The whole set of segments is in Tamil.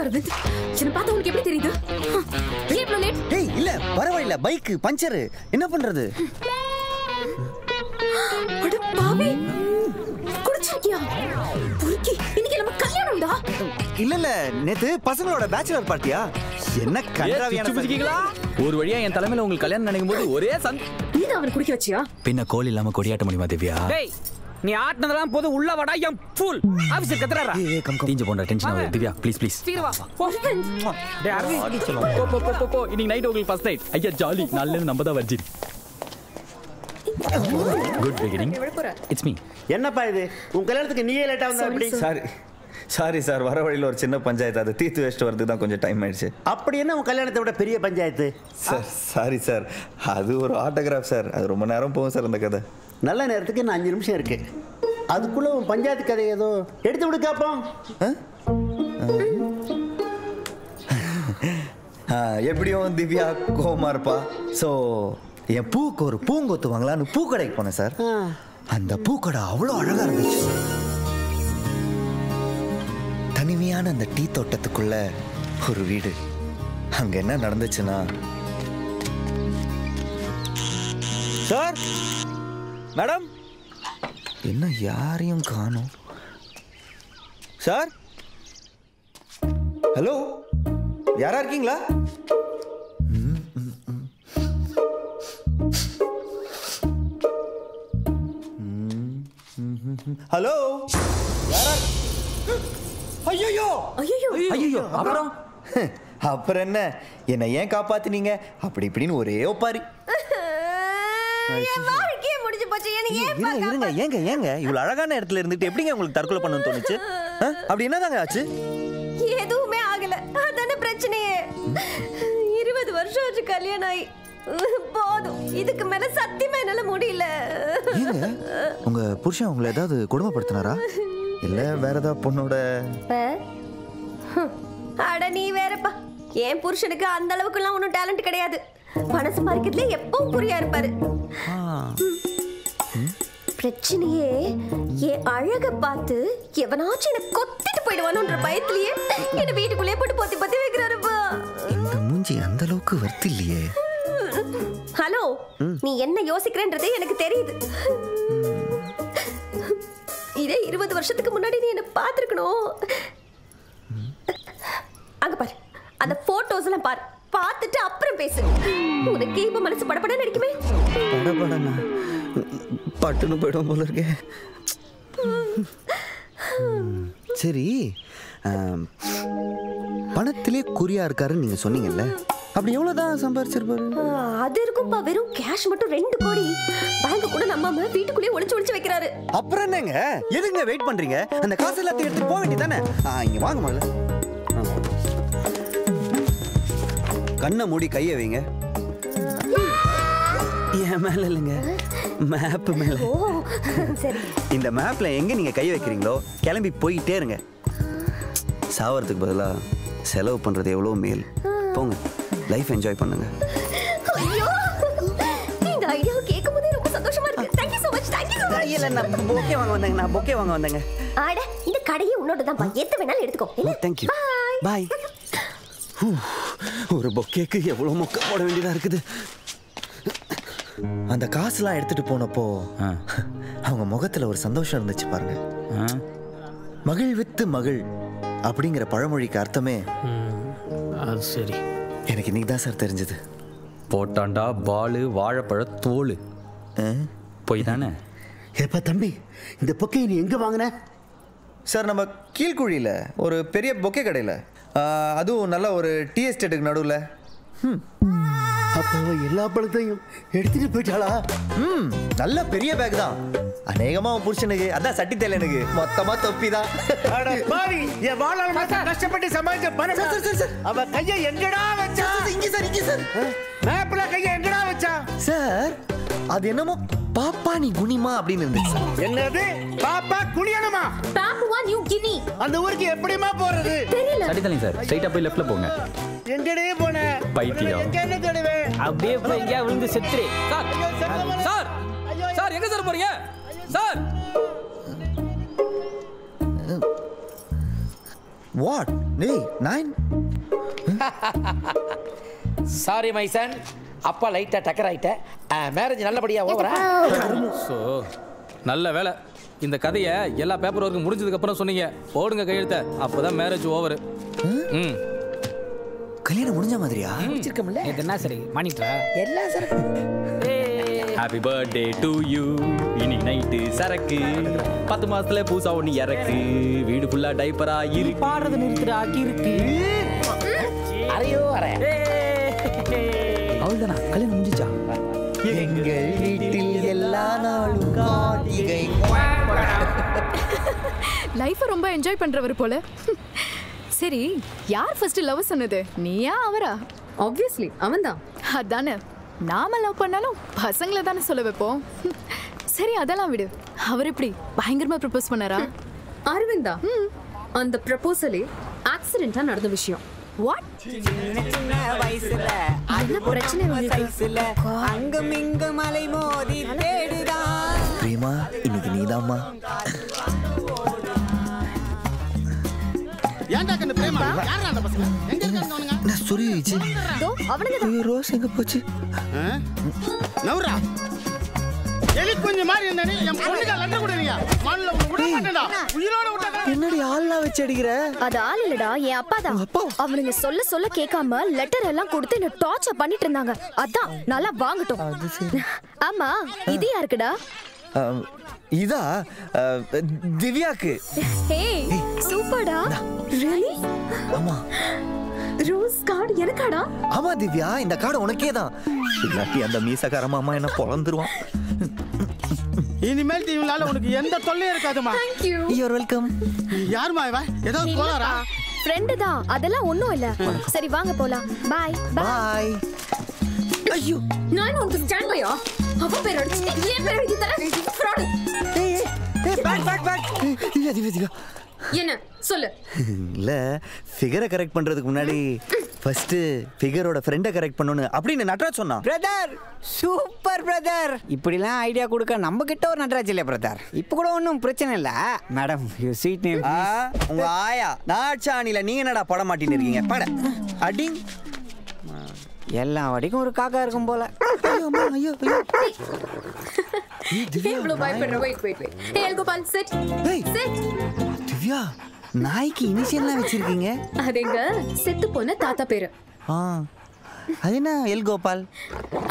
அரவிந்த், என்ன பார்த்தா உனக்கு எப்படி தெரியுது? ஏன் இவ்ளோ லேட்? ஏய் இல்ல பரவாயில்ல, பைக் பஞ்சர், என்ன பண்றது? அட பாவி, குடிச்சிருக்கியா? புரிக்கி, இன்னைக்கு நம்ம கல்யாணம்டா. இல்ல இல்ல, நேத்து பசங்களோட பேச்சுலர் பார்ட்டியா? என்ன கன்றாவியான புரிஞ்சிக்கீங்களா? ஒரு வழியா என் தலைமையில உங்களுக்கு கல்யாணம் நினைக்கும் போது ஒரே நீ தான் அவனை குடிக்க வச்சியா? பின்ன கோல் இல்லாம கொடியாட்ட முடியுமா திவ்யா? டேய், நீ ஆட்னதெல்லாம் போது உள்ள வாடா என் ஃபூல். ஆபீஸ்ல கத்துறாரா? தீஞ்சு போன்ற டென்ஷன் ஆகுது திவ்யா, ப்ளீஸ் ப்ளீஸ். சீக்கிரம் வா. போ. டேய் அரவிந்த், போ இன்னைக்கு நைட் உங்களுக்கு ஃபர்ஸ்ட் நைட். ஐயா ஜாலி, நாளைல நம்ம தான் virgin. Good beginning. It's me. என்னப்பா இது, உன் கல்யாணத்துக்கு நீயே லேட்டா வந்தா எப்படி? சாரி சார், வர வழியில் ஒரு சின்ன பஞ்சாயத்து, அதை தீர்த்து வச்சுட்டு வரதுக்கு தான் கொஞ்சம் டைம் ஆயிடுச்சு. அப்படி என்ன உன் கல்யாணத்தை விட பெரிய பஞ்சாயத்து? சார் சாரி சார், அது ஒரு ஆட்டோகிராஃப் சார், அது ரொம்ப நேரம் போகும் சார் அந்த கதை. நல்ல நேரத்துக்கு இன்னும் 5 நிமிஷம் இருக்கு, அதுக்குள்ள உன் பஞ்சாயத்து கதை ஏதோ எடுத்து விடு காப்போம். எப்படியும் திவ்யா கோமா இருப்பா. ஸோ என் பூக்கு ஒரு பூங்கொத்து வாங்கலான்னு பூக்கடைக்கு போனேன் சார். அந்த பூக்கடை அவ்வளோ அழகா இருந்துச்சு. தனிமையான அந்த டீ தோட்டத்துக்குள்ள ஒரு வீடு. அங்க என்ன நடந்துச்சுன்னா, சார் மேடம், என்ன யாரையும் காணோம். சார் ஹலோ, யாரா இருக்கீங்களா? ஹலோ, ஐயோ ஐயோ, அப்புறம் அப்புறம் என்ன, என்னை ஏன் காப்பாத்தினீங்க அப்படி இப்படின்னு ஒரே ஒப்பாரி. இருங்க ஏங்க ஏங்க இவ்வளவு அழகான இடத்துல இருந்துட்டு எப்படிங்க உங்களுக்கு தற்கொலை பண்ணணும்னு தோணுச்சு? அப்படி என்னதாங்க ஆச்சு? எதுவுமே ஆகல, அதான பிரச்சனையே. 20 வருஷம் ஆச்சு கல்யாணம் ஆகி. போதும், இதுக்கு மேல சத்தியமா என்னால முடியல. உங்க புருஷன் உங்களை ஏதாவது கொடுமைப்படுத்தினாரா? இல்ல வேற ஏதாவது பொண்ணோட? அட நீ வேறப்பா, என் புருஷனுக்கு அந்த அளவுக்கு எல்லாம் ஒன்றும் டேலண்ட் கிடையாது. பணம் சம்பாதிக்கிறதுல எப்பவும் குறியா இருப்பாரு. பிரச்சனையே என் அழக பார்த்து எவனாச்சும் என்ன கொத்திட்டு போயிடுவானுன்ற பயத்திலேயே என்ன வீட்டுக்குள்ளே போட்டு பொத்தி பொத்தி வைக்கிறாருப்பா. இந்த மூஞ்சி அந்த அளவுக்கு வர்த்து இல்லையே. ஹலோ, நீ என்ன யோசிக்கிறேன்றது எனக்கு தெரியுது. இதே 20 வருஷத்துக்கு முன்னாடி நீ என்ன பார்த்திருக்கணும். அங்க பாரு, அந்த போட்டோஸ் எல்லாம் பாரு, பார்த்துட்டு அப்புறம் பேசு. உனக்கு இப்ப மனசு படபட நடிக்குமே. படபடனா பட்டுன்னு போயிடும் போல இருக்கே. சரி, பணத்திலே குறியா இருக்காருன்னு நீங்க சொன்னீங்கல்ல, அப்படி எவ்வளவுதான் சம்பாரிச்சிருப்பாரு? அது இருக்கும்பா, வெறும் கேஷ் மட்டும் 2 கோடி. பேங்க் கூட நம்பாம வீட்டுக்குள்ளே ஒளிச்சு வைக்கிறாரு. அப்புறம் என்னங்க, எதுங்க வெயிட் பண்றீங்க? அந்த காசு எல்லாத்தையும் எடுத்துட்டு போக வேண்டியதானே. இங்க வாங்க முதல்ல. கண்ணை மூடி கையை வைங்க. என் மேல இல்லைங்க, மேப் மேல. இந்த மேப்ல எங்க நீங்க கை வைக்கிறீங்களோ கிளம்பி போயிட்டே இருங்க. சாவறதுக்கு பதிலா செலவு பண்றது எவ்வளவு மேல். போங்க, லைஃப் என்ஜாய் பண்ணுங்க. ஐயோ, இந்த ஐடியா கேட்கும்போதே ரொம்ப சந்தோஷமா இருக்கு. Thank you so much. Thank you so much. இல்ல, நான் பொக்கே வாங்க வந்தேங்க. அட, இந்த கடையே உன்னோட தான் பா, எது வேணாலும் எடுத்துக்கோ. Thank you. Bye. ஒரு பொக்கேக்கு எவ்வளவு மொக்க போட வேண்டியதா இருக்குது. அந்த காசுலாம் எடுத்துட்டு போனப்போ அவங்க முகத்துல ஒரு சந்தோஷம் இருந்துச்சு பாருங்க. மகிழ் வித்து மகிழ் அப்படிங்கிற பழமொழிக்கு அர்த்தமே அது சரி. எனக்கு இன்னைக்கு தான் சார் தெரிஞ்சது. போட்டாண்டா பாலு வாழைப்பழ தோல் போய் தானே. ஏப்பா தம்பி, இந்த பொக்கையை நீ எங்க வாங்கின? சார், நம்ம கீழ்குழியில ஒரு பெரிய பொக்கே கடையில், அதுவும் நல்ல ஒரு டீ எஸ்டேட்டுக்கு நடுவில். அப்போ எல்லா பழத்தையும் எடுத்துட்டு போயிட்டாளா? நல்ல பெரிய பேக் தான். அநேகமா புருஷனுக்கு அதான் சட்டி தேல, எனக்கு மொத்தமா தொப்பி தான். என் வாழ்நாள் மாசம் கஷ்டப்பட்டு சமாளிச்ச பணம். அவ கையை எங்கடா வச்சா? இங்க சார். மேப்ல கையை எங்கடா வச்சா? சார், அது என்னமோ பாப்பா நீ குனிமா அப்படின்னு இருந்துச்சு. என்னது பாப்பா குனியணுமா? Papua new Guinea. அந்த ஊருக்கு எப்படிமா போறது? தெரியல. சரி தலை சார், ஸ்ட்ரைட்டா போய் லெஃப்ட்ல போங்க. எங்கடே போன? பைத்தியம். எங்க என்ன தேடுவே? அப்படியே போய் எங்கயா விழுந்து செத்துறே. சார் சார் எங்க சார் போறீங்க? சார் வாட் டேய் 9 சாரி மை சன், அப்பா லைட்டா டக்கர் ஆயிட்ட. மேரேஜ் நல்லபடியா ஓவரா? ஸோ நல்ல வேலை இந்த கதையை எல்லா பேப்பர் ஒர்க்கும் முடிஞ்சதுக்கு அப்புறம் சொன்னீங்க. போடுங்க கையெழுத்த, அப்பதான் மேரேஜ் ஓவர். ம் கல்யாணம் முடிஞ்ச மாதிரியா? முடிச்சிருக்கோம்ல. இது என்ன சரி மானிட்டரா? எல்லா சரக்கு. Happy birthday to you. இன்னைக்கு நைட்டு சரக்கு 10 மாசத்துல பூசா ஒண்ணு இறக்கு. வீடு ஃபுல்லா டைப்பரா இருக்கு. பாடுறது நிறுத்துறா இருக்கு. அரையோ அரை. அவ்வளவுதானா? கல்யாணம் முடிஞ்சிச்சா? எங்கள் வீட்டில் எல்லா நாளும் கார்த்திகை. லைஃபை ரொம்ப என்ஜாய் பண்றவர் போல. சரி, யார் ஃபர்ஸ்ட் லவ் சொன்னது, நீயா அவரா? ஆப்வியஸ்லி அவன்தான். அதானே, நாம லவ் பண்ணாலும் பசங்களை தானே சொல்ல வைப்போம். சரி அதெல்லாம் விடு. அவர் எப்படி பயங்கரமா ப்ரப்போஸ் பண்ணாரா? அரவிந்தா, அந்த ப்ரப்போசலே ஆக்சிடென்ட்டா நடந்த விஷயம். வாட்? சின்ன வயசுல அது பிரச்சனை வயசுல அங்கும் இங்கும் மலை மோதி தேடுதான். பிரேமா, இன்னைக்கு நீதாம்மா. ஏன்டா கண்ணு பிரேமா? யாரா அந்த பசங்க? எங்க இருக்கானுங்க? நான் சொல்லிச்சு. தோ அவனுங்க தான். ரோஸ் எங்க போச்சு? நவுரா எலி கொஞ்சம் மாதிரி இருந்தானே என் பொண்ணுக்கு லெட்டர் கொடுங்க. மண்ணுல விட மாட்டேன்டா. உயிரோட விட்டா என்னடி ஆள்லாம் வச்சு அடிக்கிற? அது ஆள் இல்லடா, என் அப்பா தான். அவனுங்க சொல்ல சொல்ல கேட்காம லெட்டர் எல்லாம் கொடுத்து என்ன டார்ச்சர் பண்ணிட்டு இருந்தாங்க. அதான் நல்லா வாங்கட்டும். ஆமா, இது யாருக்குடா? இதா திவ்யாக்கு. ஹே சூப்பர்டா. ரியலி? ஆமா. ரோஸ் கார்டு எனக்காடா? ஆமா திவ்யா, இந்த கார்டு உனக்கே தான். இல்லாட்டி அந்த மீசக்கார மாமா என்ன பொளந்துருவான். இனிமேல் இவனால உனக்கு எந்த தொல்லையும் இருக்காதுமா. Thank you. You're welcome. யாருமா இவ? ஏதோ கோளாரா? ஃப்ரெண்ட் தான், அதெல்லாம் ஒண்ணும் இல்ல. சரி வாங்க போலாம். Bye bye. ஐயோ, நான் உனக்கு ஸ்டாண்ட் பையா? அவ பேர் அடிச்சு ஏன் பேர் எழுதி தர? ஃப்ராட். ஏய் பேக். திவ்யா திவ்யா. என்ன சொல்லு? இல்ல, ஃபிகரை கரெக்ட் பண்றதுக்கு முன்னாடி ஃபர்ஸ்ட் ஃபிகரோட ஃப்ரெண்டை கரெக்ட் பண்ணனும் அப்படின்னு நட்ராஜ் சொன்னான். Brother super brother. இப்படிலாம் ஐடியா கொடுக்க நம்ம கிட்ட ஒரு நட்ராஜ் இல்ல பிரதர். இப்போ கூட ஒன்றும் பிரச்சனை இல்ல மேடம். You sweet name. உங்க ஆயா நாச்சானில நீங்க என்னடா பட மாட்டின்னு இருக்கீங்க? பட அடி. எல்லா வடிக்கும் ஒரு காக்கா இருக்கும் போல. ஐயோ. இவ்ளோ பயப்படுற. வெயிட். ஹே கோபால் சிட். சிட். திவ்யா, நாய்க்கு இனிஷியல்லாம் வச்சிருக்கீங்க? அதேங்க செத்து போன தாத்தா பேரு. அது என்ன எல் கோபால்?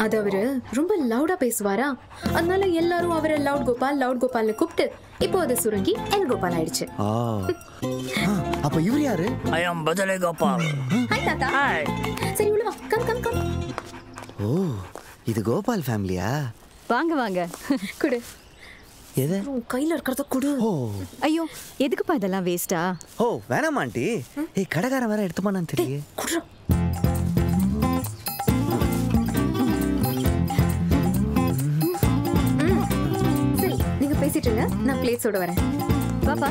அது அவரு ரொம்ப லவுடா பேசுவாரா, அதனால எல்லாரும் அவரை லவுட் கோபால்னு கூப்பிட்டு இப்போ அது சுருங்கி எல் கோபால் ஆயிடுச்சு. அப்ப இவர் யாரு? ஐ அம் பஜலே கோபால். ஹாய் தாத்தா. சரி உள்ள வா. கம். ஓ, இது கோபால் ஃபேமிலியா? வாங்க குடு. எது? உன் கையில இருக்கிறத குடு. ஐயோ, எதுக்குப்பா இதெல்லாம் வேஸ்டா? ஓ வேணாம் ஆண்டி. ஏய், கடைக்காரன் வேற எடுத்துப்பானான்னு தெரியல. குடு. சரி நீங்க பேசிட்டு இருங்க, நான் பிளேட்ஸோட வரேன். பாப்பா.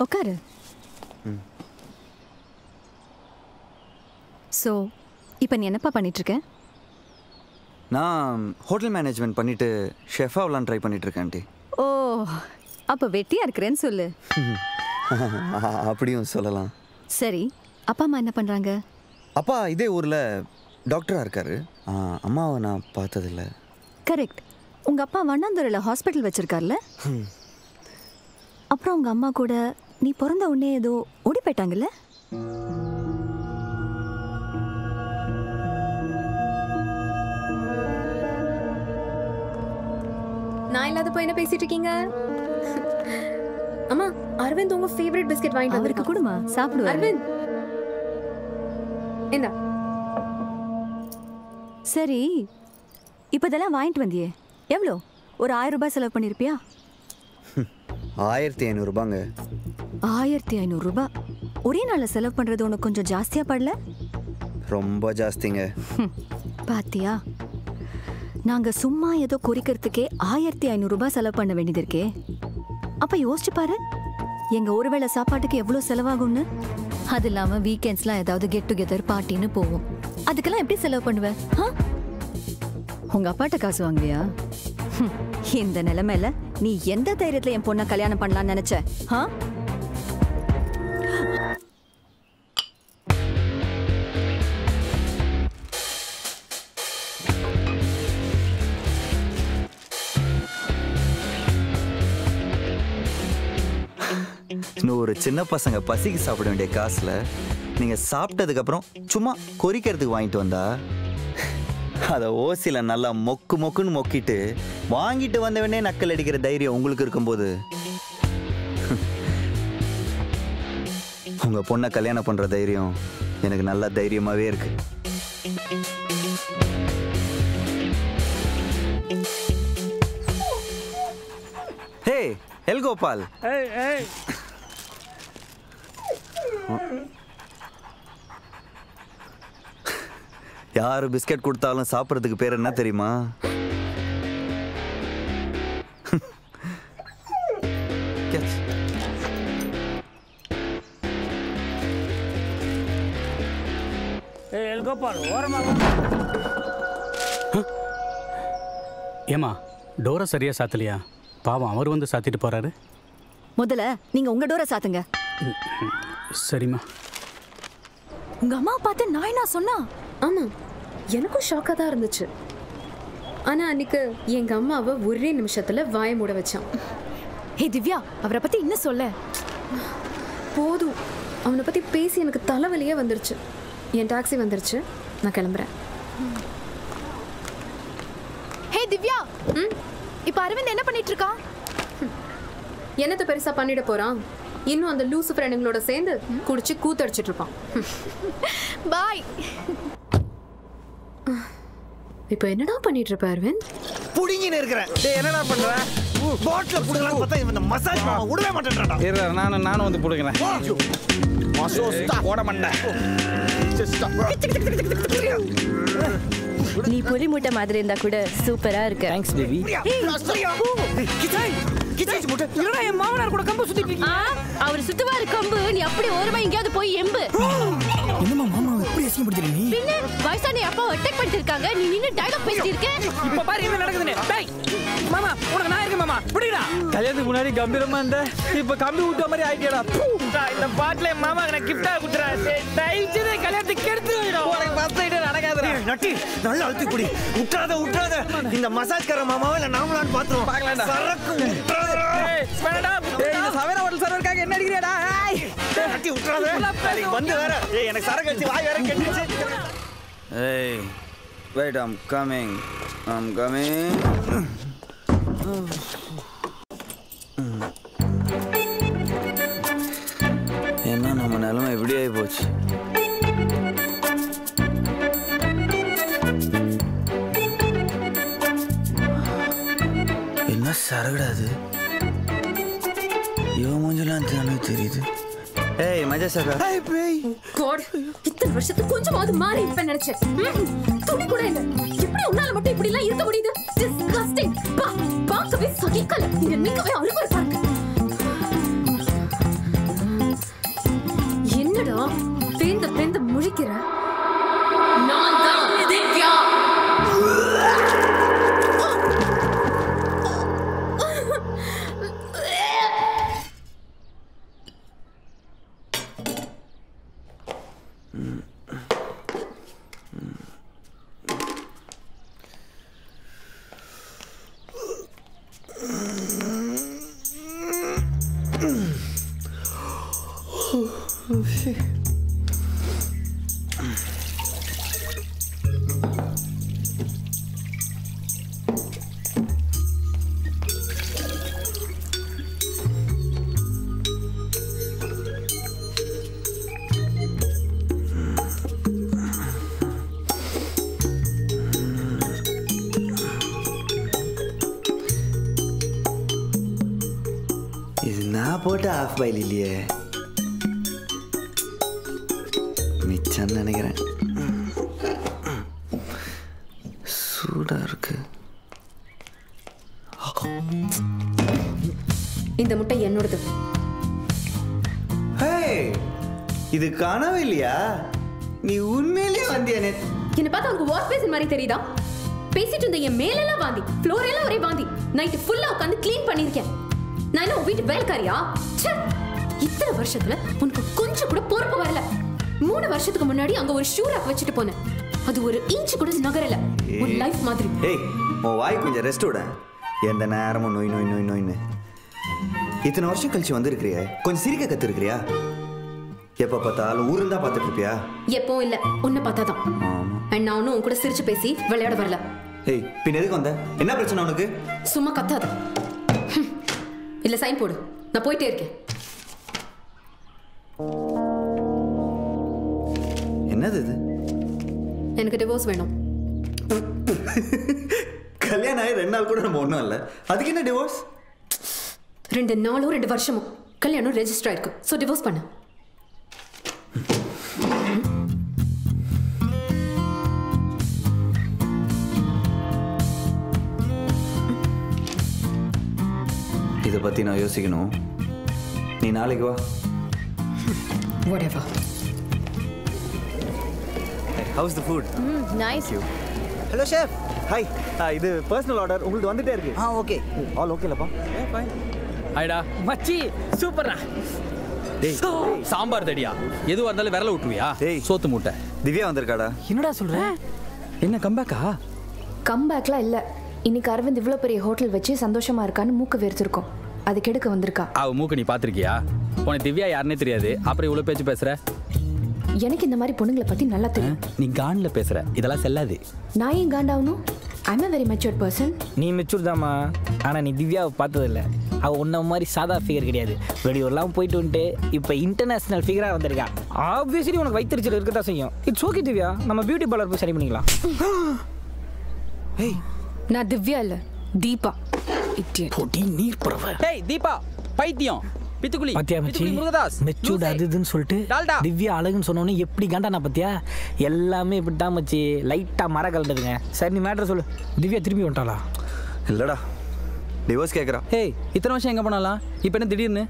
உட்காரு. சோ இப்போ நீ என்னப்பா பண்ணிட்டு இருக்க? நான் ஹோட்டல் மேனேஜ்மெண்ட் பண்ணிட்டு ஷெஃப் ஆகலாம் ட்ரை பண்ணிட்டு இருக்கேன் ஆண்டி. ஓ, அப்ப வெட்டியா இருக்கிறேன்னு சொல்லு. அப்படியும் சொல்லலாம். சரி, அப்பா அம்மா என்ன பண்றாங்க? அப்பா இதே ஊர்ல டாக்டரா இருக்காரு. அம்மாவை நான் பார்த்ததில்ல. கரெக்ட். உங்க அப்பா வண்ணாந்துறையில் ஹாஸ்பிட்டல் வச்சிருக்கார்ல? அப்புறம் உங்க அம்மா கூட நீ பிறந்த உடனே ஏதோ ஓடி போயிட்டாங்கல்ல? நான் இல்லாத போய் என்ன பேசிட்டு இருக்கீங்க? அம்மா, அரவிந்த் உங்க ஃபேவரட் பிஸ்கட் வாங்கிட்டு அவருக்கு வந்திருக்கான். கொடுமா, சாப்பிடுவாரு. அரவிந்த் இந்தா. சரி, இப்போ இதெல்லாம் வாங்கிட்டு வந்தியே, எவ்வளோ? ஒரு 1000 ரூபாய் செலவு பண்ணியிருப்பியா? 1500 ரூபாங்க. 1500 ரூபாய் ஒரே நாளில் செலவு பண்ணுறது உனக்கு கொஞ்சம் ஜாஸ்தியாக படல? ரொம்ப ஜாஸ்திங்க. பாத்தியா, நாங்கள் சும்மா ஏதோ குறிக்கிறதுக்கே 1500 ரூபாய் செலவு பண்ண வேண்டியது இருக்கே. அப்போ யோசிச்சு பாரு, எங்கள் ஒருவேளை சாப்பாட்டுக்கு எவ்வளோ செலவாகும்னு. அது இல்லாமல் வீக்கெண்ட்ஸ்லாம் ஏதாவது கெட் டுகெதர் பார்ட்டின்னு போவோம். அதுக்கெல்லாம் எப்படி செலவு பண்ணுவேன்? உங்கள் அப்பாட்ட காசு வாங்குவியா? இந்த நிலைமையில நீ எந்த தைரியத்துல என் பொண்ணை கல்யாணம் பண்ணலாம்னு நினைச்ச? ஒரு சின்ன பசங்க பசிக்கு சாப்பிட வேண்டிய காசுல நீங்க சாப்பிட்டதுக்கு அப்புறம் சும்மா கொறிக்கிறதுக்கு வாங்கிட்டு வந்தா அதை ஓசில நல்லா மொக்கு மொக்குன்னு மொக்கிட்டு வாங்கிட்டு வந்தவனே நக்கல் அடிக்கிற தைரியம் உங்களுக்கு இருக்கும்போது உங்க பொண்ணை கல்யாணம் பண்ற தைரியம் எனக்கு நல்ல தைரியமாவே இருக்கு. ஹே எல் கோபால், யாரு பிஸ்கட் கொடுத்தாலும் சாப்பிட்றதுக்கு பேர் என்ன தெரியுமா? ஏமா டோரை சரியா சாத்தலையா? பாவம் அவர் வந்து சாத்திட்டு போறாரு. முதல்ல நீங்க உங்க டோரை சாத்துங்க. சரிம்மா. உங்க அம்மா பார்த்து நான் என்ன சொன்னா? ஆமா, எனக்கும் ஷாக்கா தான் இருந்துச்சு. ஆனா அன்னைக்கு எங்க அம்மாவை ஒரே நிமிஷத்துல வாய மூட வச்சான். ஹே திவ்யா, அவரை பத்தி என்ன சொல்ல? போதும், அவனை பத்தி பேசி எனக்கு தலைவலியே வந்துருச்சு. என் டாக்ஸி வந்துருச்சு, நான் கிளம்புறேன். ஹே திவ்யா, இப்ப அரவிந்த் என்ன பண்ணிட்டு இருக்கான்? என்னத்த பெருசா பண்ணிட போறான்? இன்னும் அந்த லூசு ஃப்ரெண்டுங்களோட சேர்ந்து குடிச்சு கூத்தடிச்சிட்டு இருப்பான். பாய். இப்போ என்னடா பண்ணிட்டு இருப்ப அரவிந்த்? புடிங்கின்னு இருக்கறேன். டேய் என்னடா பண்ற? பாட்டில புடிங்கலாம் பார்த்தா இந்த மசாஜ் விடவே மாட்டேன்டா. இரு நானும் வந்து புடிங்கறேன். மசோஸ்டா போட மண்ண. நீ புலி மூட்டை மாதிரி இருந்தா கூட சூப்பரா இருக்கு. Thanks baby. கிச்சாய் மூட்டை. இல்லடா என் மாமனார் கூட கம்பு சுத்திட்டு இருக்கீங்க. அவர் சுத்துவாரு கம்பு, நீ அப்படி ஓரமா எங்கயாவது போய் எம்பு. என்னம்மா மாமா இப்படி அசிங்கப்படுத்துறீங்க நீ? பின்ன வயசான அப்பா அட்டாக் பண்ணிட்டு இருக்காங்க, நீ நின்னு டயலாக் பேசிட்டு இருக்க. இப்ப பாரு என்ன நடக்குதுன்னு. டேய் மாமா, உனக்கு நான் இருக்கேன் மாமா. புடிடா. கல்யாணத்துக்கு முன்னாடி கம்பீரமா இருந்த, இப்ப கம்பி ஊட்ட மாதிரி ஆயிட்டேடா. இந்த பாட்ல மாமா நான் கிஃப்டா குடுறா. டேய் ஜெனே கல்யாணத்துக்கு கெடுத்து வைடா. உனக்கு ஃபர்ஸ்ட் நைட் நடக்காதுடா. நட்டி நல்லா அழுத்தி குடி. உட்றாத. இந்த மசாஜ்கார மாமாவை இல்ல நாமளான்னு பாத்துறோம். பார்க்கலாம்டா. சரக்கு உட்றாத. ஏய் ஸ்பெனடா. ஏய் இந்த சவேரா ஹோட்டல் சர்வர்க்காக என்ன அடிக்கறியாடா? ஏய் நட்டி உட்றாத. வந்து வேற. ஏய் எனக்கு சரக்கு அடிச்சு வாய் வேற கெட்டிச்சு. ஏய் wait, I'm coming. என்ன நம்ம நிலைமை எப்படி ஆகி போச்சு? என்ன சரகடாது? இவன் மூஞ்சலாம் எனக்கு தெரியுது. ஏய் மஜா சகா. ஏய் பேய். காட், இத்தனை வருஷத்துக்கு கொஞ்சமாவது மாறி இப்ப நினைச்சேன். துணி கூட இல்ல. எப்படி உன்னால மட்டும் இப்படி எல்லாம் இருக்க முடியுது? டிஸ்கஸ்டிங். பாக்கவே சகிக்கல. இது மிகவே அருவருப்பா இருக்கு. என்னடா பேந்த முழிக்கிற? நான் தான் திவ்யா. போட்டு ஆஃப் பாயில் இல்லையே, மிச்சம் நினைக்கிறேன். சூடா இருக்கு. இந்த முட்டை என்னோடது. இது கனவு இல்லையா? நீ உண்மையிலேயே வந்தியா? என்ன பார்த்தா உனக்கு வாஷ் பேசின் மாதிரி தெரியுதா? பேசிட்டு இருந்த என் மேலெல்லாம் வாந்தி, ஃப்ளோர் எல்லாம் ஒரே வாந்தி. நைட் ஃபுல்லா உட்கார்ந்து க்ளீன் பண்ணிருக்கேன். நான் என்ன வீட்டு வேலைக்காரியா? இத்தனை வருஷத்துல உனக்கு கொஞ்சம் கூட பொறுப்பு வரல. 3 வருஷத்துக்கு முன்னாடி அங்க ஒரு ஷூ ராக் வச்சுட்டு போனேன். அது ஒரு இன்ச் கூட நகரல. ஒரு லைஃப் மாதிரி. ஏய், உன் வாய் கொஞ்சம் ரெஸ்ட் விட. எந்த நேரமும் நோய் நோய் நோய் நோய்னு. இத்தனை வருஷம் கழிச்சு வந்திருக்கிறியா? கொஞ்சம் சிரிக்க கத்துருக்கிறியா? எப்ப பார்த்தாலும் ஊருந்தா பார்த்துட்டு இருப்பியா? எப்பவும் இல்ல, உன்னை பார்த்தாதான். நானும் உன் கூட சிரிச்சு பேசி விளையாட வரல. ஏய், பின்ன எதுக்கு வந்த? என்ன பிரச்சனை உனக்கு? சும்மா கத்தாத. இல்ல சைன் போடு, நான் போயிட்டே இருக்கேன். என்னது இது? எனக்கு டிவோர்ஸ் வேணும். கல்யாணம் ஆகி 2 நாள் கூட நம்ம ஒன்றும் இல்லை, அதுக்கு என்ன டிவோர்ஸ்? 2 நாளும் 2 வருஷமும் கல்யாணம் ரெஜிஸ்டர் ஆயிருக்கு. ஸோ டிவோர்ஸ் பண்ண. இதை பற்றி நான் யோசிக்கணும். நீ நாளைக்கு வா. Whatever. How's the food? Nice. Hello chef. Hi, இது பர்சனல் ஆர்டர் உங்களுக்கு வந்துட்டே இருக்கு. ஓகே. ஆல் ஓகேலப்பா? ஃபைன். ஹாய்டா மச்சி சூப்பர்டா. டேய், சாம்பார் தடியா? எதுவா இருந்தாலும் விரல விட்டுருவியா? டேய், சோத்து மூட்டை. திவ்யா வந்திருக்காடா. என்னடா சொல்ற? என்ன கம்பேக்கா? கம்பேக்லாம் இல்ல. இன்னைக்கு அரவிந்த் இவ்வளவு பெரிய ஹோட்டல் வச்சு சந்தோஷமா இருக்கான்னு மூக்க வேர்த்திருக்கோம். அது கெடுக்க வந்திருக்கா. அவ மூக்க நீ பாத்திருக்கியா? உனக்கு திவ்யா யாருன்னே தெரியாது, அப்புறம் இவ்வளவு பேச்சு பேசுற? எனக்கு இந்த மாதிரி பொண்ணுங்களை பத்தி நல்லா தெரியும். நீ கான்ல பேசுற, இதெல்லாம் செல்லாது. நான் ஏன் காண்டாவணும்? I'm a very matured person. நீ மெச்சூர் தாமா, ஆனால் நீ திவ்யாவை பார்த்ததில்ல. அவள் உன்ன மாதிரி சாதா ஃபிகர் கிடையாது. வெளியூர்லாம் போயிட்டு வந்துட்டு இப்போ இன்டர்நேஷனல் ஃபிகராக வந்திருக்கா. ஆப்வியஸ்லி உனக்கு வைத்தறிச்சல் இருக்கத்தான் செய்யும். இட்ஸ் ஓகே திவ்யா, நம்ம பியூட்டி பார்லர் போய் சரி பண்ணிக்கலாம். ஏய், நான் திவ்யா இல்ல, தீபா. பொடி நீர் பறவை. ஏய் தீபா, பைத்தியம் பித்துக்குளி. பத்தியா மச்சி, மெச்சூர்ட் அது இதுன்னு சொல்லிட்டு திவ்யா அழகுன்னு சொன்னோன்னே எப்படி காண்டானா பத்தியா? எல்லாமே இப்படிதான் மச்சி, லைட்டாக மர கலந்துடுங்க. சரி நீ மேட்ரு சொல்லு. திவ்யா திரும்பி வந்துட்டாளா? இல்லடா, டிவோர்ஸ் கேட்குறா. ஏய், இத்தனை வருஷம் எங்கே போனாலாம்? இப்போ என்ன திடீர்னு?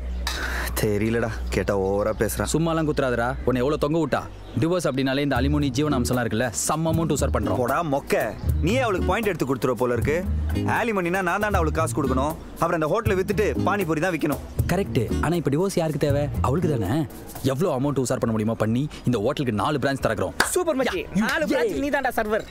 தெரியலடா, கேட்டா ஓவரா பேசுறான். சும்மாலாம் குத்துறாதரா. உன்னை எவ்வளோ தொங்க விட்டா? டிவோர்ஸ் அப்படின்னாலே இந்த அலிமோனி ஜீவனாம்சம்லாம் இருக்குல்ல, செம்ம அமௌண்ட் உசார் பண்ணுறோம். போடா மொக்க, நீயே அவளுக்கு பாயிண்ட் எடுத்து கொடுத்துருவ போல இருக்கு. ஆலிமோனினா நான் தாண்டா அவளுக்கு காசு கொடுக்கணும். அப்புறம் அந்த ஹோட்டலை வித்துட்டு பானிபூரி தான் விற்கணும். கரெக்ட். ஆனால் இப்போ டிவோர்ஸ் யாருக்கு தேவை? அவளுக்கு தானே. எவ்வளோ அமௌண்ட் உசார் பண்ண முடியுமா பண்ணி இந்த ஹோட்டலுக்கு 4 பிரான்ச் திறக்கிறோம். சூப்பர் மச்சி, 4 பிரான்ச் நீ தாண்டா சர்வர்.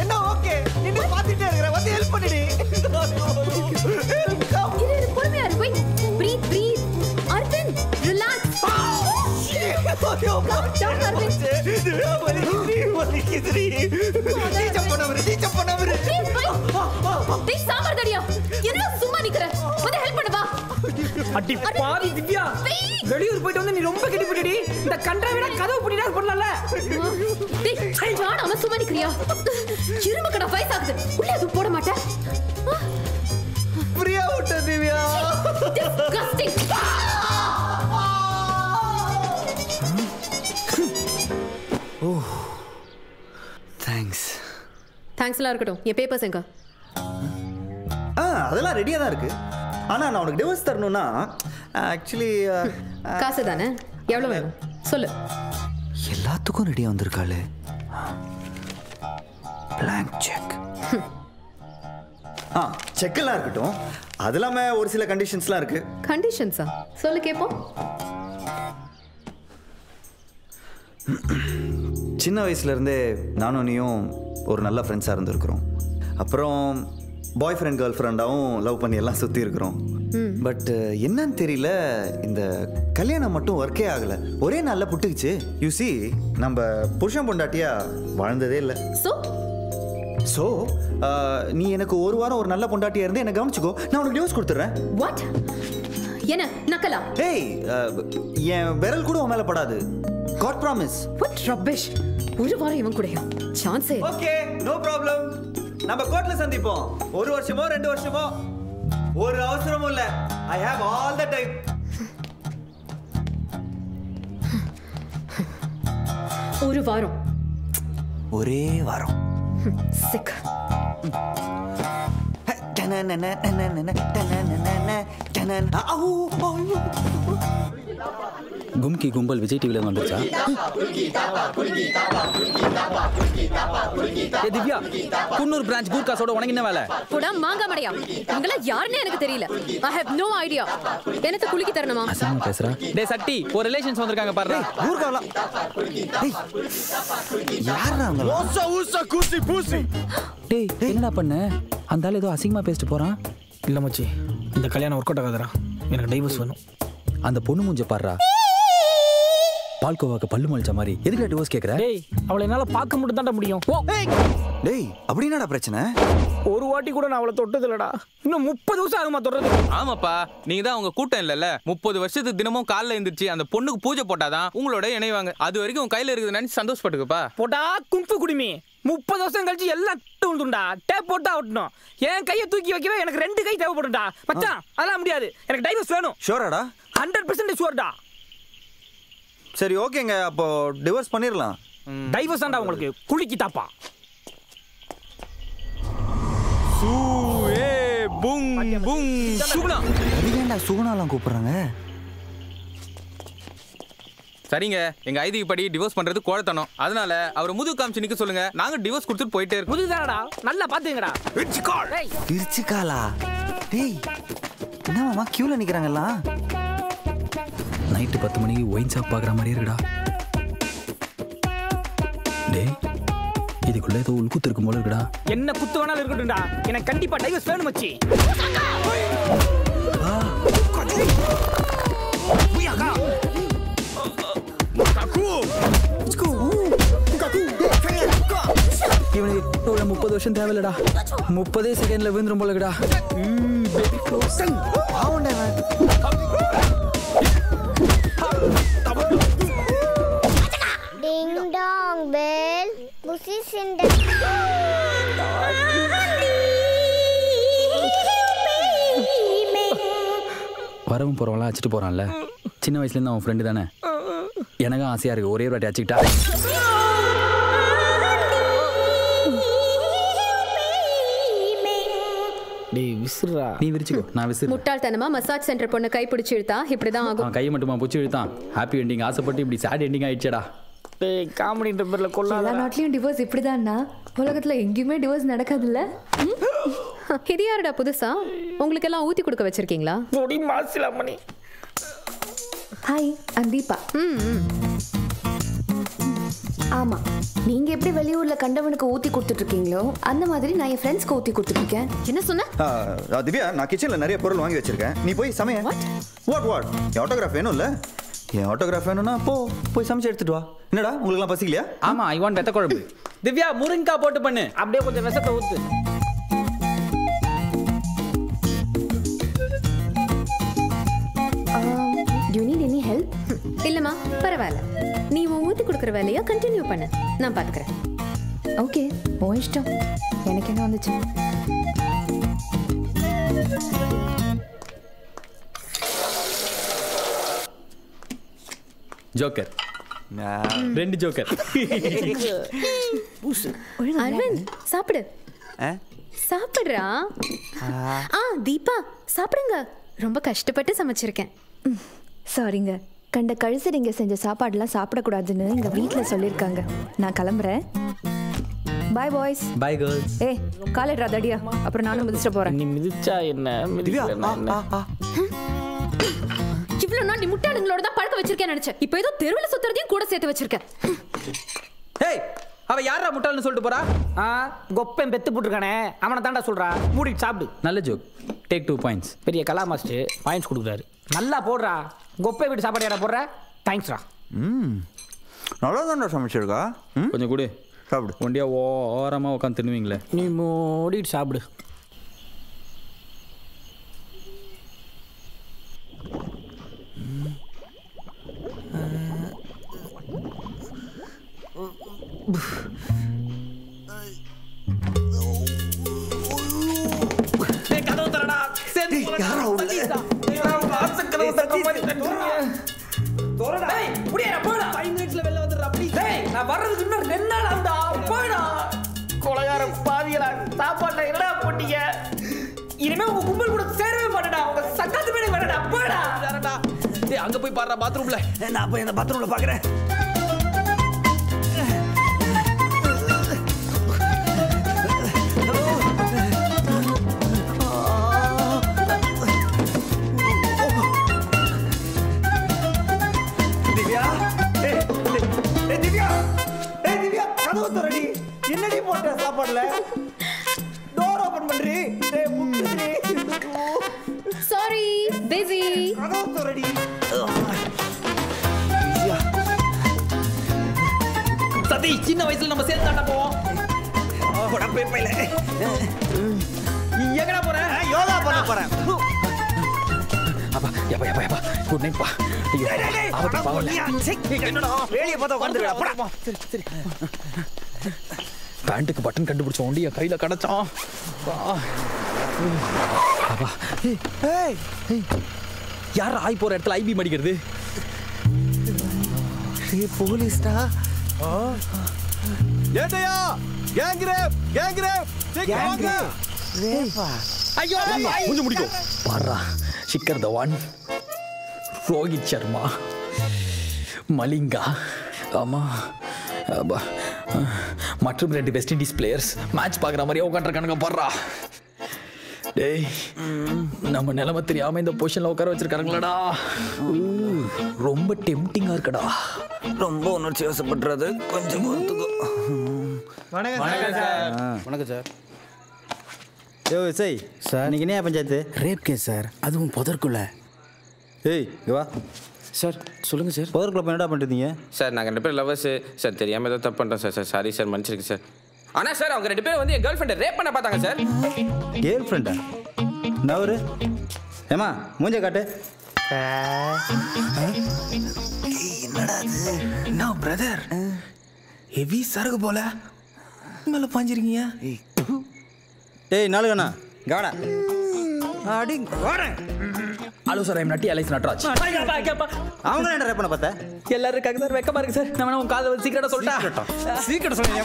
என்ன ஓகே? நின்னு பாத்துட்டே இருக்கற, வந்து ஹெல்ப் பண்ணுடி. இது பொறுமையா இரு. போய் breathe breathe. Aravind relax. Sambar தடியா, என்ன சும்மா நிக்கிற? வந்து ஹெல்ப் பண்ணு வா. அடி பாவி திவ்யா, வெளியூர் போயிட்டு வந்து நீ ரொம்ப கெட்டி போயிட்டடி. இந்த கண்டரவிட கதவு புடிடா பண்ணல. டேய் ஜான், அவன் சும்மா நிக்கிறியா? இரும கடை வயசாகுது, உள்ள எதுவும் போட மாட்டேன். பிரியா விட்ட திவ்யா. டிஸ்கஸ்டிங். ஓ தேங்க்ஸ். தேங்க்ஸ்லாம் இருக்கட்டும். என் பேப்பர்ஸ் எங்க? அதெல்லாம் ரெடியாக தான் இருக்கு. ஆனால் நான் உனக்கு டிவோர்ஸ் தரணும்னா ஆக்சுவலி காசு தானே? எவ்வளோ வேணும் சொல்லு. எல்லாத்துக்கும் ரெடியாக வந்திருக்காளே. Blank cheque. செக்கெல்லாம் இருக்கட்டும், அது இல்லாமல் ஒரு சில கண்டிஷன்ஸ்லாம் இருக்கு. கண்டிஷன்ஸா? சொல்லு கேட்போம். சின்ன வயசுலேருந்தே நானும் நீயும் ஒரு நல்ல ஃப்ரெண்ட்ஸாக இருந்திருக்கிறோம். அப்புறம் பாய் ஃப்ரெண்ட் கேர்ள் ஃப்ரெண்டாகவும் லவ் பண்ணி எல்லாம் சுற்றி இருக்கிறோம். பட் என்னன்னு தெரியல, இந்த கல்யாணம் மட்டும் ஒர்க்கே ஆகலை. ஒரே நாளில் புட்டுக்குச்சு. யூசி, நம்ம புருஷன் பொண்டாட்டியா வாழ்ந்ததே இல்லை. ஸோ நீ எனக்கு ஒரு வாரம் ஒரு நல்ல பொண்டாட்டியா இருந்து என்ன கவனிச்சுக்கோ, நான் உனக்கு டிவோர்ஸ் கொடுத்துட்றேன். வாட்? என்ன நக்கலா? ஏய், என் விரல் கூட உன் மேலே படாது. God promise. What rubbish. ஒரு வாரம் இவன் கூடயா? சான்ஸே. Okay, no problem. நம்ம கோர்ட்ல சந்திப்போம். 1 வருஷமோ 2 வருஷமோ ஒரு அவசரமும் இல்ல. I have all the time. ஒரு வாரம். ஒரே வாரம். Sick. Can கும்கி கும்பல் விஜய் டிவில வந்துருச்சா? திவ்யா, குன்னூர் பிரான்ச் கூர்காஸோட உனக்கு என்ன வேலை? போடா மாங்கா மடையா. இவங்கள யாருன்னு எனக்கு தெரியல. I have no idea. எனக்கு குலுக்கி தரணுமா? அசமா பேசுறா. டேய் சட்டி, ஒரு ரிலேஷன்ஸ் வந்திருக்காங்க பாருடா. கூர்கால. டேய். யாரா அவங்க? ஓசா ஊசா கூசி பூசி. டேய், என்னடா பண்ண? அந்த ஆளு ஏதோ அசிங்கமா பேசிட்டு போறான். இல்ல மச்சி, இந்த கல்யாணம் ஒர்க் அவுட் ஆகாதடா. எனக்கு டைவர்ஸ் வேணும். அந்த பொண்ணு மூஞ்ச பாருடா. பால்கோவாக்கு பல்லு மொழிச்ச மாதிரி எதுக்கு டிவோர்ஸ் கேக்குற? டேய், அவளை என்னால பார்க்க மட்டும் தான்டா முடியும். டேய், அப்படி என்னடா பிரச்சனை? ஒரு வாட்டி கூட நான் அவளை தொட்டது இல்லடா. இன்னும் 30 வருஷம் ஆகுமா தொடுறது? ஆமாப்பா, நீங்க தான் உங்க கூட்டம் இல்லல்ல. 30 வருஷத்துக்கு தினமும் காலைல எந்திரிச்சு அந்த பொண்ணுக்கு பூஜை போட்டாதான் உங்களோட இணைவாங்க. அது வரைக்கும் உன் கையில இருக்குது நினைச்சு சந்தோஷப்பட்டுக்கப்பா. போட்டா கும்பு குடிமி. 30 வருஷம் கழிச்சு எல்லாம் விழுந்துண்டா. டேப் போட்டா விட்டணும். என் கையை தூக்கி வைக்கவே எனக்கு 2 கை தேவைப்படும்டா. மச்சான், அதெல்லாம் முடியாது. எனக்கு டைவர்ஸ் வேணும். ஷூராடா? 100% ஷூர்டா. சரி, ஓகேங்க. அப்போ டிவோர்ஸ் பண்ணிரலாம். டைவர்ஸ் ஆண்டா உங்களுக்கு. குளிக்கி தாப்பா. சூஏ புங் புங் சுகுணா. அதுவேண்டா சுகுணாலாம் கூப்பிடுறாங்க. சரிங்க, எங்க ஐதிக்கு படி டிவோர்ஸ் பண்றது கோழத்தனம். அதனால அவர் முதுகு காமிச்சு நிக்க சொல்லுங்க. நாங்க டிவோர்ஸ் கொடுத்துட்டு போயிட்டே இருக்கோம். முதுகுதானடா, நல்லா பாத்துங்கடா. திருச்சிக்காலா? டேய், என்ன மாமா கியூல நிக்கிறாங்கல்ல? நைட்டு 10 மணிக்கு ஒயின் ஷாப் பார்க்குற மாதிரி இருக்குடா. டேய், இதுக்குள்ள ஏதோ உள்குத்து இருக்கும் போல இருக்குடா. என்ன குத்து வேணாலும் இருக்கட்டும்டா. எனக்கு கண்டிப்பா டைவர்ஸ் வேணும் மச்சி. இவனுக்கு 30 வருஷம் தேவையில்லடா. 30 செகண்ட்ல விழுந்துரும் போல இருக்குடா. Ding dong bell, pussy's in the. வரவும் போறவங்களாம் அடிச்சுட்டு போறான்ல. சின்ன வயசுல இருந்து அவன் ஃப்ரெண்டு தானே. எனக்கும் ஆசையா இருக்கு ஒரே ஒரு வாட்டி அடிச்சுக்கிட்டா. டேய் விசுறா. நீ விரிச்சுக்கோ, நான் விசுறேன். முட்டாள்தனமா மசாஜ் சென்டர் பொண்ணு கை பிடிச்சி இழுத்தா இப்படிதான் ஆகும். அவன் கையை மட்டுமா பிடிச்சி இழுத்தான். ஹாப்பி எண்டிங் ஆசைப்பட்டு இப்படி சேட் எண்டிங் ஆயிடுச்சேடா. டேய், காமெடின்ற பேர்ல கொல்லாத. எல்லா நாட்டிலயும் டிவோர்ஸ் இப்படிதான்னா உலகத்துல எங்கேயுமே டிவோர்ஸ் நடக்காதுல்ல. இது யாருடா புதுசா? உங்களுக்கு எல்லாம் ஊத்தி கொடுக்க வச்சிருக்கீங்களா? பொடி மாசிலாமணி. Hi, I'm Deepa. ஆமா, நீங்க எப்படி வெளியூர்ல கண்டவனுக்கு ஊத்தி கொடுத்துட்டு இருக்கீங்களோ அந்த மாதிரி நான் என் ஃப்ரெண்ட்ஸ்க்கு ஊத்தி கொடுத்துட்டு இருக்கேன். என்ன சொன்ன? திவ்யா, நான் கிச்சன்ல நிறைய பொருள் வாங்கி வச்சிருக்கேன். நீ போய் சமைய. வாட் என் ஆட்டோகிராஃப் வேணும்ல? என் ஆட்டோகிராஃப் வேணும்னா போய் சமைச்சு எடுத்துட்டு வா. என்னடா உங்களுக்குலாம் பசிக்கலையா? ஆமா, ஐ வாண்ட் வெத்த குழம்பு. திவ்யா, முருங்கா போட்டு பண்ணு. அப்படியே கொஞ்சம் விஷத்தை ஊத்து. Do you need any help? இல்லம்மா, பரவாயில்ல. நீ உன் ஊத்தி கொடுக்குற வேலையை கண்டினியூ பண்ணு, நான் பாத்துக்கிறேன். ஓகே, ஓ இஷ்டம். எனக்கு என்ன வந்துச்சு? ஜோக்கர். 2 ஜோக்கர். அரவிந்த், சாப்பிடு. சாப்பிடுறா. தீபா, சாப்பிடுங்க. ரொம்ப கஷ்டப்பட்டு சமைச்சிருக்கேன். சாரிங்க, கண்ட கழுசரிங்க செஞ்ச சாப்பாடுலாம் சாப்பிடக்கூடாதுன்னு எங்க வீட்ல சொல்லியிருக்காங்க. நான் கிளம்புறேன். Boy boys. பாய் கேர்ள்ஸ். ஏய், காலேட்ரா தடியா. அப்புறம் நானும் மிதிச்சிட்டு போறேன். நீ மிதிச்சா என்ன? இவ்வளவு நாள் நீ முட்டாளுங்களோட தான் பழக்க வச்சிருக்கேன் நினைச்சேன். இப்போ ஏதோ தெருவில் சுத்துறதையும் கூட சேர்த்து வச்சிருக்கேன். ஏய், அவ யாரா முட்டாள்னு சொல்லிட்டு போறா? கொப்பன் பெத்து போட்டுருக்கானே, அவனை தாண்டா சொல்றா. மூடிட்டு சாப்பிடு. நல்ல ஜோக். Take 2 points. பெரிய கலா மாஸ்டர் பாயிண்ட்ஸ் கொடுக்குறாரு. நல்லா போடுறா. கொப்பை வீட்டு சாப்பாடு ஏடா போடுற? தேங்க்ஸ்ரா. நல்லா தான்டா சமைச்சிருக்கா. கொஞ்சம் கொடு, சாப்பிடு. ஒண்டியா ஓரமா உட்காந்து தின்னுவீங்களே. நீ மூடிட்டு சாப்பிடு. இனிமே உங்க கும்பல் கூட சேரவே மாட்டேடா. உங்க சக்காத்து மேலே வரடா. போடா. வரடா. டேய் அங்க போய் பாருடா பாத்ரூம்ல. நான் போய் அந்த பாத்ரூம்ல பாக்குறேன். என்னடி போட்ட சாப்பாடுல டோர் ஓபன் பண்றீ சாரி பிஸி சதி சின்ன வயசுல நம்ம சேர்ந்து தாண்டா போவோம். எங்கடா போற? யோகா பண்ண போறேன். அப்பா யப்பா யப்பா யப்பா குட் நைட் பா. அவட்ட பாவல. என்னடா வேலைய பார்த்தா உட்கார்ந்துடா. போடா. சரி சரி. பேண்ட்டுக்கு பட்டன் கண்டுபிடிச்ச ஒண்டிய கையில கடச்சான். அப்பா ஏய் யார் ஆய் போற இடத்துல ஐபி மடிக்கிறது? போலீஸ்டா. ஏட்டையா கேங் ரேப் கேங் ரேப்பா. ஐயோ கொஞ்சம் முடிக்கும் பாரா. ஷிக்கர் தவான், ரோஹித் சர்மா, மலிங்கா, ஆமா மற்றும் 2 வெஸ்ட் இண்டீஸ் பிளேயர்ஸ் மேட்ச் பார்க்குற மாதிரியே உட்காந்துருக்கானுங்க. பாடுறா டேய், நம்ம நிலைமை தெரியாம இந்த பொசிஷன்ல உட்கார வச்சிருக்கானுங்களடா. ரொம்ப டெம்டிங்கா இருக்கடா. ரொம்ப உணர்ச்சி வசப்படுறது. கொஞ்சம் வணக்கம் சார். யோ இசை சார், இன்னைக்கு என்ன பஞ்சாயத்து? ரேப் கேஸ் சார், அதுவும் புதற்குள்ள. ஏய் இங்க வா சார். சொல்லுங்கள் சார். புதற்குள்ள போய் என்னடா பண்ணிட்டீங்க? சார் நாங்கள் 2 பேரும் லவ்வர்ஸு சார். தெரியாமல் ஏதோ தப்பு பண்ணுறோம் சார். சாரி சார், மன்னிச்சிருக்கு சார். ஆனால் சார் அவங்க 2 பேரும் வந்து என் கேர்ள் ஃப்ரெண்டை ரேப் பண்ண பார்த்தாங்க சார். கேர்ள் ஃப்ரெண்டா? நவரு ஏமா மூஞ்ச காட்டு. என்னடா அது? என்ன பிரதர் ஹெவி சரகு போல மேல பாஞ்சிருக்கீங்க? ஏய் நாளுகண்ணா காடா அடி வாடா. Hello sir, I'm Natty alias Natraj. அவங்க என்ன ரேப் பண்ண பார்த்தா? எல்லாரும் இருக்காங்க சார். வெக்கமா இருக்கு சார். நான் உங்க காதை வந்து சீக்கிரட்டா சொல்லிட்டேன். சீக்கிரம் சொல்லுங்க.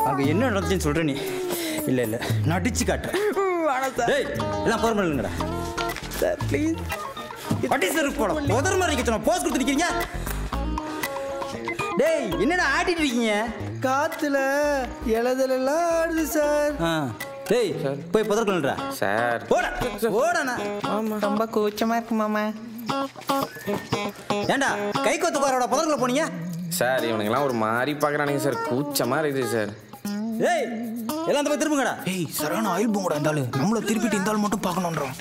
அங்க என்ன நடந்துச்சுன்னு சொல்ற நீ? இல்ல இல்ல நடிச்சு காட்டுறேன். டேய் எல்லாம் ஃபார்மல் இல்லங்கடா சார். ப்ளீஸ் அடி சார் போட முதல் மாதிரி கிச்சன போஸ் கொடுத்து நிக்கிறீங்க. டேய் என்னடா ஆடிட்டு இருக்கீங்க? காத்துல இலதெல்லாம் ஆடுது சார். டேய் போய் புதற்குள்ளடா சார். போடா போடா. ஆமா ரொம்ப கூச்சமா இருக்கு மாமா. ஏண்டா கை கொத்துக்காரோட புதற்குள்ள போனீங்க? சார் இவனுங்கெல்லாம் ஒரு மாதிரி பார்க்குறானுங்க சார். கூச்சமாக இருக்குது சார். ஏய் எல்லாம் அந்த போய் திரும்புங்கடா. ஏய் சரியான ஆயில் பூங்கடா இருந்தாலும் நம்மள திருப்பிட்டு இருந்தாலும் மட்டும் பார்க்கணுன்றோம்.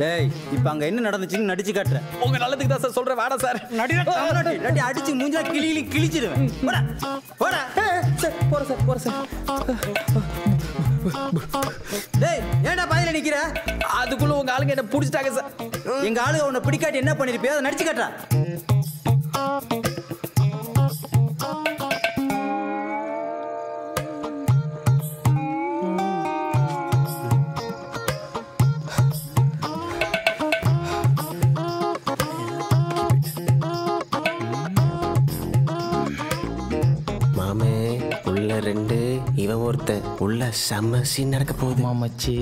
டேய் இப்போ அங்க என்ன நடந்துச்சுன்னு நடிச்சு காட்டுறேன். உங்க நல்லதுக்கு தான் சார் சொல்றேன். வாடா சார். நடி அடிச்சு மூஞ்சில கிழிச்சிடுவேன். போடா போடா. சார் போறேன் சார். போறேன் சார். டேய் ஏன்டா பாதியில நிக்கிற? அதுக்குள்ள உங்க ஆளுங்க என்ன புடிச்சிட்டாங்க சார். எங்க ஆளுங்க உன்னை பிடிக்காட்டி என்ன பண்ணிருப்பியோ அதை நடிச்சு காட்டுறா. உள்ள 2 இவன் ஒருத்தன். உள்ள செம்ம சீன் நடக்க போகுது மாமச்சி.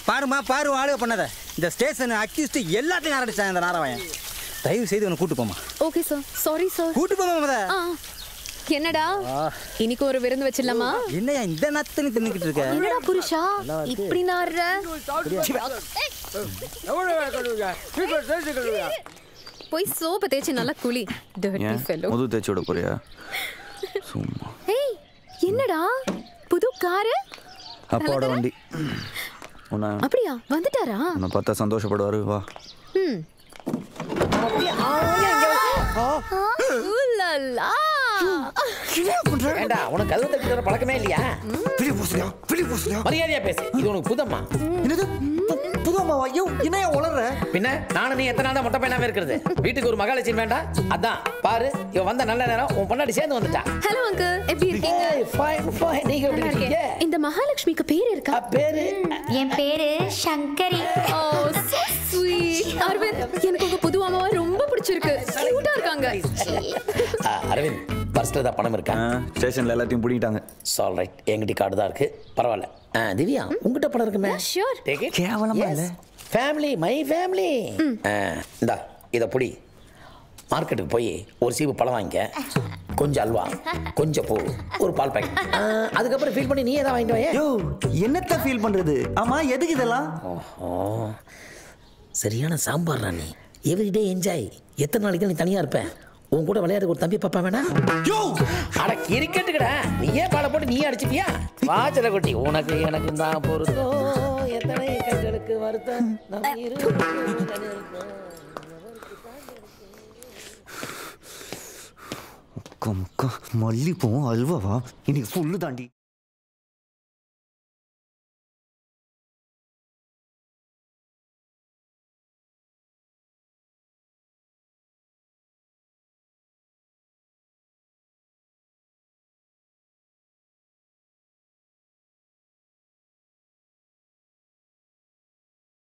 பாருமா பாரு ஆளுக பண்ணத. இந்த ஸ்டேஷன் அக்யூஸ்ட் எல்லாத்தையும் ஆரம்பிச்சாங்க இந்த நாராயணன். தயவு செய்து உன்னை கூட்டு போமா. Okay sir. Sorry sir. கூட்டு போமா முத. என்னடா இன்னைக்கு ஒரு விருந்து வச்சிடலாமா? என்னையா இந்த நத்தனி தின்னுக்கிட்டு இருக்க? என்னடா புருஷா இப்படி நாறுற? போய் சோப்பு தேய்ச்சி நல்லா குளி. Dirty fellow. முது தேய்ச்சி விட போறியா? சும்மா. ஏய் என்னடா புது காரு? அப்பாவோட வண்டி. அப்படியா? வந்துட்டாரா? உன்னை பார்த்தா சந்தோஷப்படுவாரு. வா. ஏண்டா உனக்கு கதவு தட்டி தர பழக்கமே இல்லையா? வெளிய போசுறியா மரியாதையா பேசு. இது உனக்கு புதம்மா. என்னது புதுமாவா? ஐயோ என்ன உளற? பின்ன நானும் நீ எத்தனை நாள் மொட்டை பையனாவே இருக்கிறது? வீட்டுக்கு ஒரு மகாலட்சுமி வேண்டாம்? அதான் பாரு இவ வந்த நல்ல நேரம் உன் பொண்டாட்டி சேர்ந்து வந்துட்டா. ஹலோ அங்கிள், எப்படி இருக்கீங்க? ஃபைன். நீங்க எப்படி இருக்கீங்க? இந்த மகாலட்சுமிக்கு பேர் இருக்கா? பேரு என் பேரு சங்கரி. ஓ so sweet. அரவிந்த், எனக்கு உங்க புது அம்மாவை ரொம்ப பிடிச்சிருக்கு. கியூட்டா இருக்காங்க. அரவிந்த், பர்ஸ்ல தான் பணம் இருக்கா? ஸ்டேஷன்ல எல்லாத்தையும் பிடிக்கிட்டாங்க. ஆல் ரைட், என்கிட்ட கார்டு தான் இருக்கு. பரவாயில்ல. திவ்யா, உங்ககிட்ட பணம் இருக்குமே? ஷூர். கேவலமா இல்ல? Family, my family. இந்தா இத புடி. மார்க்கெட்டுக்கு போய் ஒரு சீப்பு பழம் வாங்கிக்க, கொஞ்சம் அல்வா, கொஞ்சம் பூ, ஒரு பால் பாக்கெட். அதுக்கப்புறம் ஃபீல் பண்ணி நீயே தான் வாங்கிட்டு வாயே. யோ என்னத்த ஃபீல் பண்றது? ஆமா எதுக்கு இதெல்லாம்? ஓஹோ, சரியான சாம்பார் நீ. Everyday enjoy. எத்தனை நாளைக்கு நீ தனியா இருப்ப? உன் கூட விளையாடுற ஒரு தம்பி பாப்பா வேணா? யோ அட கிரிக்கெட்டுக்கடா, நீயே பாட போட்டு நீயே அடிச்சிட்டியா? வாச்சல குட்டி, உனக்கு எனக்கு தான் பொறுத்தோம், எத்தனை கண்களுக்கு வருத்தம் நம் இரு. மல்லிப்பூவும் அல்வாவா? இன்னைக்கு ஃபுல்லு தாண்டி.